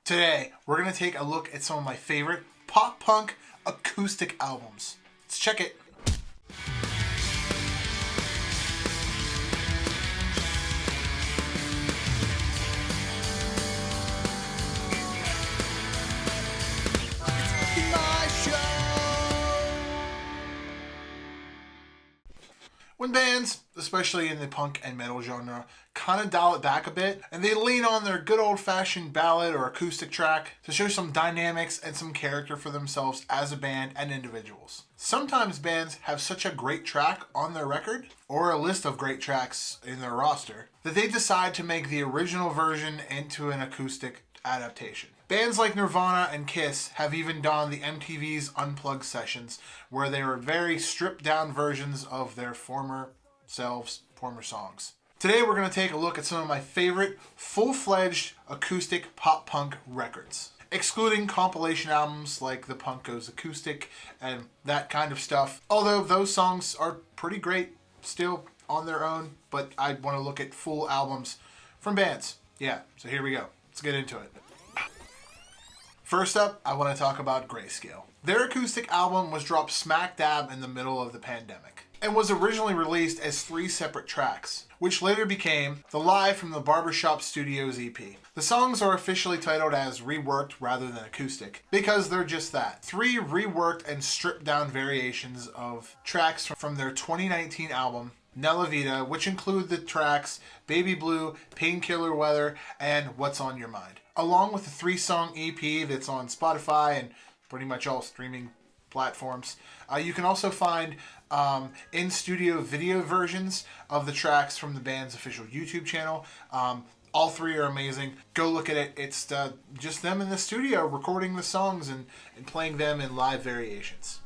Today, we're going to take a look at some of my favorite pop-punk acoustic albums. Let's check it. When bands, especially in the punk and metal genre, kind of dial it back a bit, and they lean on their good old-fashioned ballad or acoustic track to show some dynamics and some character for themselves as a band and individuals. Sometimes bands have such a great track on their record, or a list of great tracks in their roster, that they decide to make the original version into an acoustic adaptation. Bands like Nirvana and Kiss have even done the MTV's Unplugged sessions, where they were very stripped down versions of their former songs. Today we're going to take a look at some of my favorite full-fledged acoustic pop-punk records, excluding compilation albums like The Punk Goes Acoustic and that kind of stuff, although those songs are pretty great still on their own, but I want to look at full albums from bands. Yeah, so here we go. Let's get into it. First up, I want to talk about Grayscale. Their acoustic album was dropped smack dab in the middle of the pandemic and was originally released as 3 separate tracks, which later became the Live from the Barbershop Studios EP. The songs are officially titled as reworked rather than acoustic because they're just that. 3 reworked and stripped down variations of tracks from their 2019 album Nella Vita, which include the tracks Baby Blue, Painkiller Weather, and What's on Your Mind, along with the 3-song EP that's on Spotify and pretty much all streaming platforms. You can also find in-studio video versions of the tracks from the band's official YouTube channel. All 3 are amazing. Go look at it. It's just them in the studio recording the songs and playing them in live variations.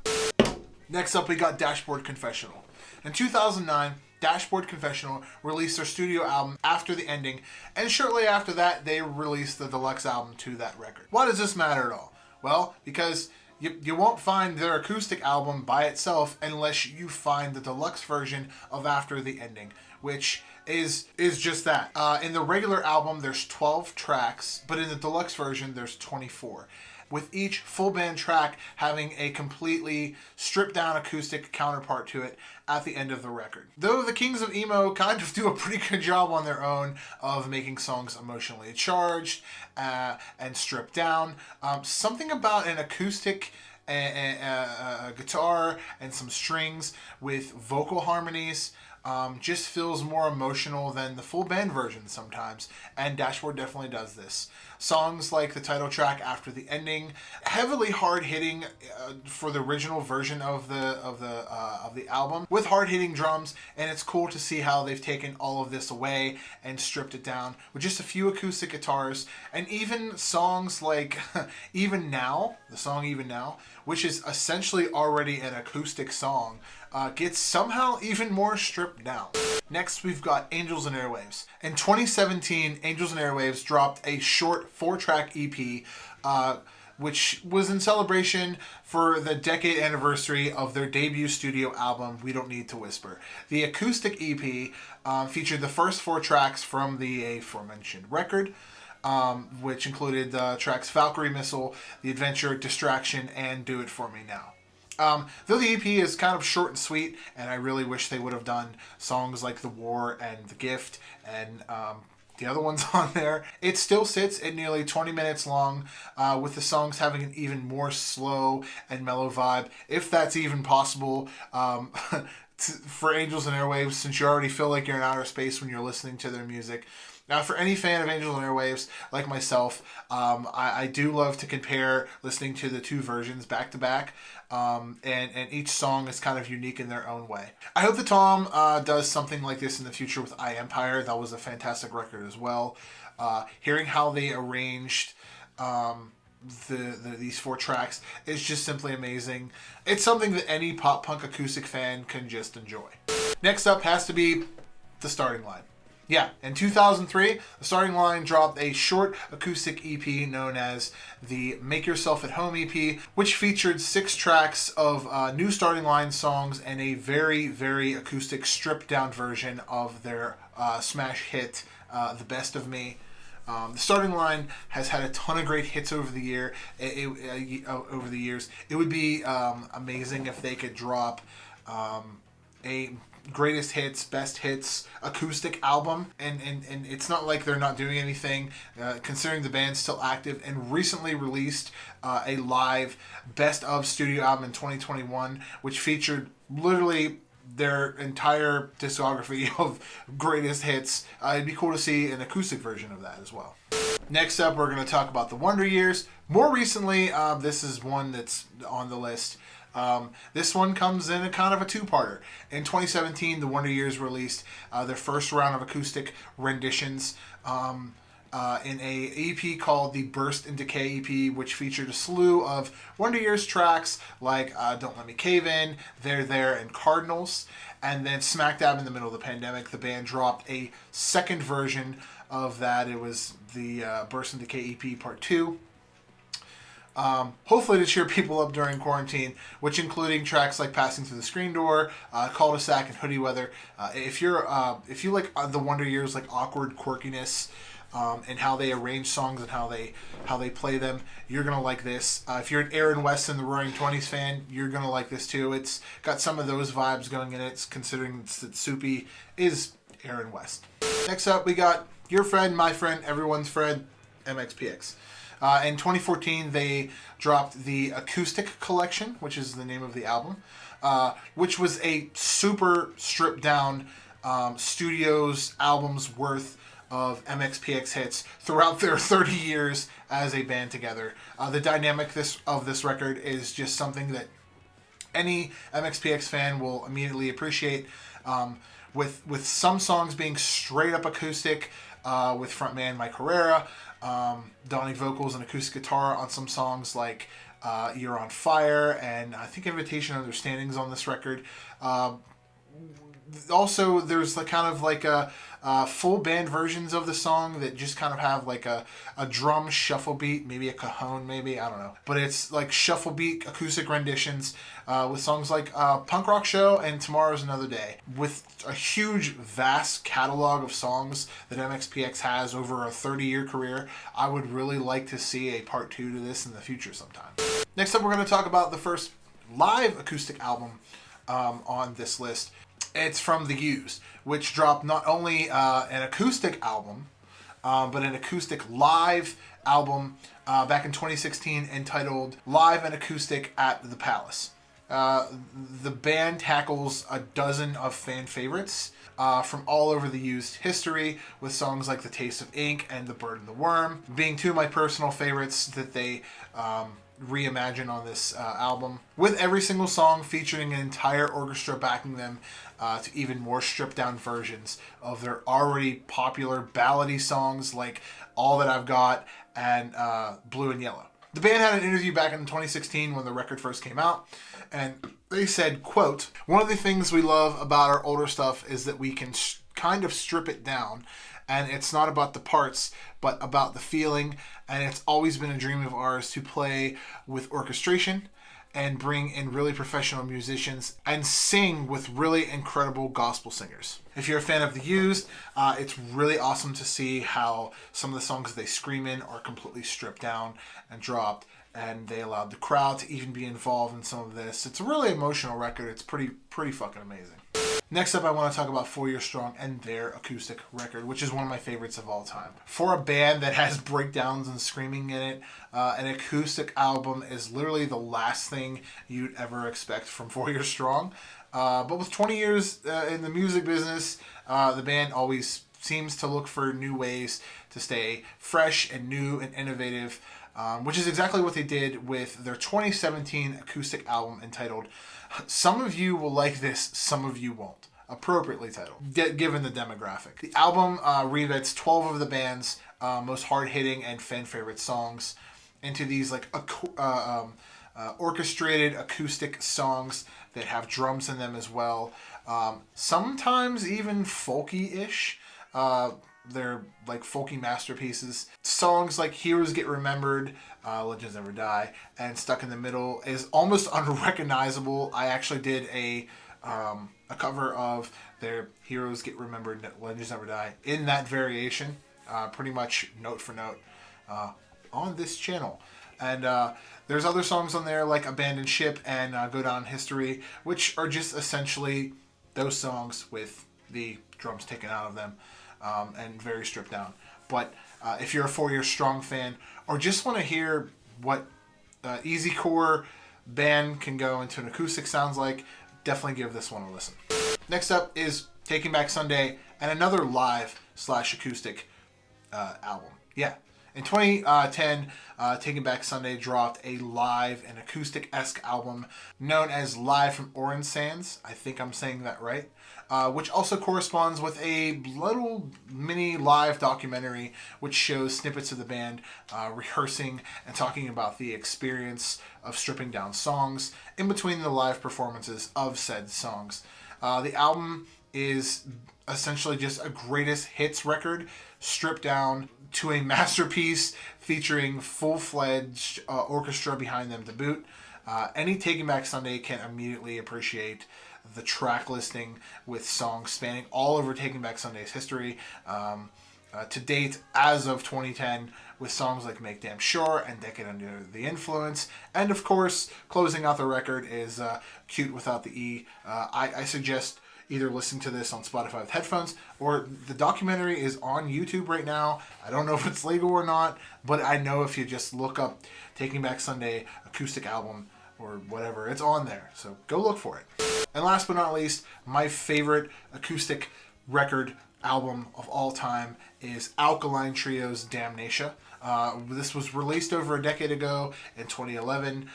Next up, we got Dashboard Confessional. In 2009, Dashboard Confessional released their studio album After the Ending, and shortly after that, they released the deluxe album to that record. Why does this matter at all? Well, because you won't find their acoustic album by itself unless you find the deluxe version of After the Ending, which is just that. In the regular album, there's 12 tracks, but in the deluxe version, there's 24. With each full band track having a completely stripped down acoustic counterpart to it at the end of the record. Though the Kings of Emo kind of do a pretty good job on their own of making songs emotionally charged and stripped down, something about an acoustic guitar and some strings with vocal harmonies just feels more emotional than the full band version sometimes, and Dashboard definitely does this. Songs like the title track After the Ending, heavily hard-hitting for the original version of the album, with hard-hitting drums, and it's cool to see how they've taken all of this away and stripped it down with just a few acoustic guitars, and even songs like Even Now, the song Even Now, which is essentially already an acoustic song, gets somehow even more stripped down. Next, we've got Angels and Airwaves. In 2017, Angels and Airwaves dropped a short 4-track EP, which was in celebration for the decade anniversary of their debut studio album, We Don't Need to Whisper. The acoustic EP featured the first 4 tracks from the aforementioned record, which included the tracks Valkyrie Missile, The Adventure, Distraction, and Do It For Me Now. Though the EP is kind of short and sweet, and I really wish they would have done songs like The War and The Gift and the other ones on there, it still sits at nearly 20 minutes long, with the songs having an even more slow and mellow vibe, if that's even possible. For Angels and Airwaves, since you already feel like you're in outer space when you're listening to their music. Now, for any fan of Angels and Airwaves, like myself, I do love to compare listening to the 2 versions back to back, and each song is kind of unique in their own way. I hope that Tom does something like this in the future with I Empire. That was a fantastic record as well. Hearing how they arranged these 4 tracks is just simply amazing. It's something that any pop punk acoustic fan can just enjoy. Next up has to be The Starting Line. Yeah, in 2003, The Starting Line dropped a short acoustic EP known as the Make Yourself at Home EP, which featured 6 tracks of new Starting Line songs and a very, very acoustic stripped down version of their smash hit, The Best of Me. The starting line has had a ton of great hits over the years. It would be amazing if they could drop a greatest hits, best hits acoustic album, and it's not like they're not doing anything, considering the band's still active, and recently released a live best of studio album in 2021, which featured literally their entire discography of greatest hits. It'd be cool to see an acoustic version of that as well. Next up, we're going to talk about the Wonder Years. More recently, this is one that's on the list. This one comes in a kind of a two-parter. In 2017, the Wonder Years released their first round of acoustic renditions in a EP called the Burst in Decay EP, which featured a slew of Wonder Years tracks like Don't Let Me Cave In, There, and Cardinals. And then smack dab in the middle of the pandemic, the band dropped a second version of that. It was the Burst in Decay EP Part 2. Hopefully to cheer people up during quarantine, which including tracks like Passing Through the Screen Door, Cul-de-sac, and Hoodie Weather. If you like the Wonder Years, like awkward quirkiness, and how they arrange songs and how they play them, you're gonna like this. If you're an Aaron West and the Roaring Twenties fan, you're gonna like this too. It's got some of those vibes going in it, considering that Soupy is Aaron West. Next up, we got your friend, my friend, everyone's friend, MxPx. In 2014, they dropped the Acoustic Collection, which is the name of the album, which was a super stripped down studios albums worth of MxPx hits throughout their 30 years as a band together. The dynamic of this record is just something that any MxPx fan will immediately appreciate, with some songs being straight up acoustic, with frontman Mike Herrera, donning vocals and acoustic guitar on some songs like You're on Fire, and I think Invitation and Understanding's on this record. Also, there's full band versions of the song that just kind of have like a drum shuffle beat, maybe a cajon, maybe, I don't know. But it's like shuffle beat acoustic renditions with songs like Punk Rock Show and Tomorrow's Another Day. With a huge, vast catalog of songs that MxPx has over a 30-year career, I would really like to see a part 2 to this in the future sometime. Next up, we're going to talk about the first live acoustic album on this list. It's from The Used, which dropped not only an acoustic album, but an acoustic live album back in 2016 entitled Live and Acoustic at the Palace. The band tackles a dozen of fan favorites from all over The Used history, with songs like The Taste of Ink and The Bird and the Worm being two of my personal favorites that they reimagine on this album, with every single song featuring an entire orchestra backing them to even more stripped down versions of their already popular ballady songs like All That I've Got and Blue and Yellow. The band had an interview back in 2016 when the record first came out, and they said, quote, "One of the things we love about our older stuff is that we can kind of strip it down, and it's not about the parts, but about the feeling, and it's always been a dream of ours to play with orchestration and bring in really professional musicians and sing with really incredible gospel singers." If you're a fan of The Used, it's really awesome to see how some of the songs that they scream in are completely stripped down and dropped, and they allowed the crowd to even be involved in some of this. It's a really emotional record. It's pretty fucking amazing. Next up, I want to talk about 4 Year Strong and their acoustic record, which is one of my favorites of all time. For a band that has breakdowns and screaming in it, an acoustic album is literally the last thing you'd ever expect from 4 Year Strong. But with 20 years in the music business, the band always seems to look for new ways to stay fresh and new and innovative, which is exactly what they did with their 2017 acoustic album entitled Some of You Will Like This, Some of You Won't. Appropriately titled, given the demographic. The album revisits 12 of the band's most hard-hitting and fan-favorite songs into these orchestrated acoustic songs that have drums in them as well. Sometimes even folky-ish. They're like folky masterpieces. Songs like Heroes Get Remembered, Legends Never Die, and Stuck in the Middle is almost unrecognizable. I actually did a cover of their Heroes Get Remembered, Legends Never Die in that variation. pretty much note for note on this channel. And there's other songs on there like Abandoned Ship and Go Down in History, which are just essentially those songs with the drums taken out of them and very stripped down. But if you're a 4 Year Strong fan or just want to hear what easy core band can go into an acoustic sounds like, definitely give this one a listen. Next up is Taking Back Sunday and another live / acoustic album. Yeah. In 2010, Taking Back Sunday dropped a live and acoustic-esque album known as Live from Orange Sands. I think I'm saying that right. Which also corresponds with a little mini live documentary which shows snippets of the band rehearsing and talking about the experience of stripping down songs in between the live performances of said songs. The album is essentially just a greatest hits record stripped down to a masterpiece featuring full-fledged orchestra behind them to boot. Any Taking Back Sunday can immediately appreciate the track listing with songs spanning all over Taking Back Sunday's history to date as of 2010, with songs like Make Damn Sure and Decade Under the Influence. And of course, closing out the record is Cute Without the E. I suggest either listening to this on Spotify with headphones, or the documentary is on YouTube right now. I don't know if it's legal or not, but I know if you just look up Taking Back Sunday acoustic album or whatever, it's on there. So go look for it. And last but not least, my favorite acoustic record album of all time is Alkaline Trio's Damnation. This was released over a decade ago in 2011.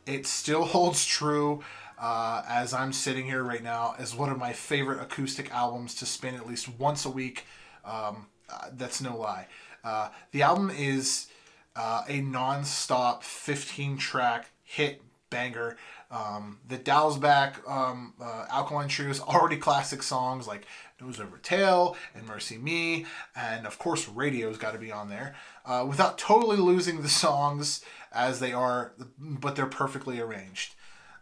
It still holds true as I'm sitting here right now as one of my favorite acoustic albums to spin at least once a week. That's no lie. The album is a non-stop 15-track hit banger that dials back Alkaline Trio's already classic songs like Nose Over Tail and Mercy Me, and of course Radio's got to be on there, without totally losing the songs as they are, but they're perfectly arranged.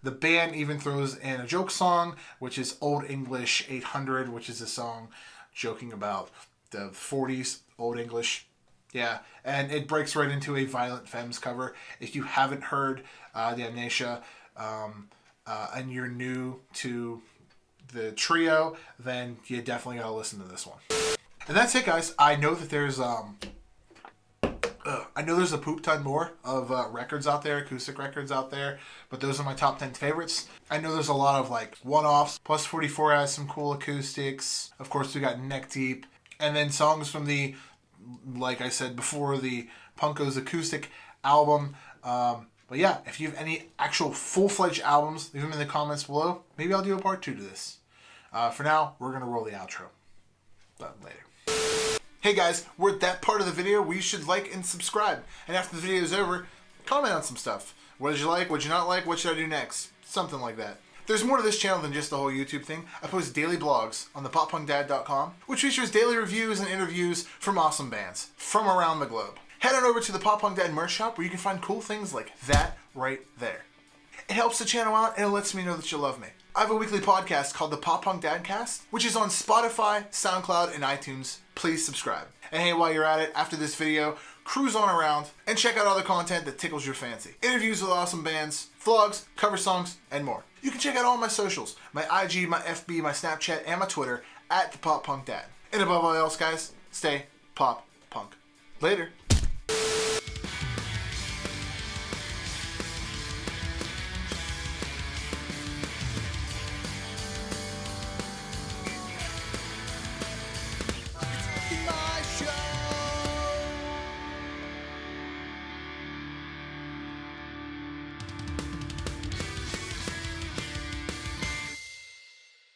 The band even throws in a joke song, which is Old English 800, which is a song joking about the 40s Old English. Yeah, and it breaks right into a Violent Femmes cover. If you haven't heard Damnation and you're new to the trio, then you definitely gotta listen to this one. And that's it, guys. I know that there's a poop ton more of records out there, acoustic records out there, but those are my top 10 favorites. I know there's a lot of like one-offs. Plus 44 has some cool acoustics. Of course, we got Neck Deep, and then songs from the, like I said before, the Punko's acoustic album. But yeah, if you have any actual full-fledged albums, leave them in the comments below. Maybe I'll do a part 2 to this. For now, we're going to roll the outro. Later. Hey guys, we're at that part of the video where you should like and subscribe. And after the video is over, comment on some stuff. What did you like? What did you not like? What should I do next? Something like that. There's more to this channel than just the whole YouTube thing. I post daily blogs on thepoppunkdad.com, which features daily reviews and interviews from awesome bands from around the globe. Head on over to the Pop Punk Dad merch shop where you can find cool things like that right there. It helps the channel out and it lets me know that you love me. I have a weekly podcast called the Pop Punk Dadcast, which is on Spotify, SoundCloud, and iTunes. Please subscribe. And hey, while you're at it, after this video, cruise on around and check out other content that tickles your fancy. Interviews with awesome bands, vlogs, cover songs, and more. You can check out all my socials, my IG, my FB, my Snapchat, and my Twitter at the Pop Punk Dad. And above all else, guys, stay pop punk. Later.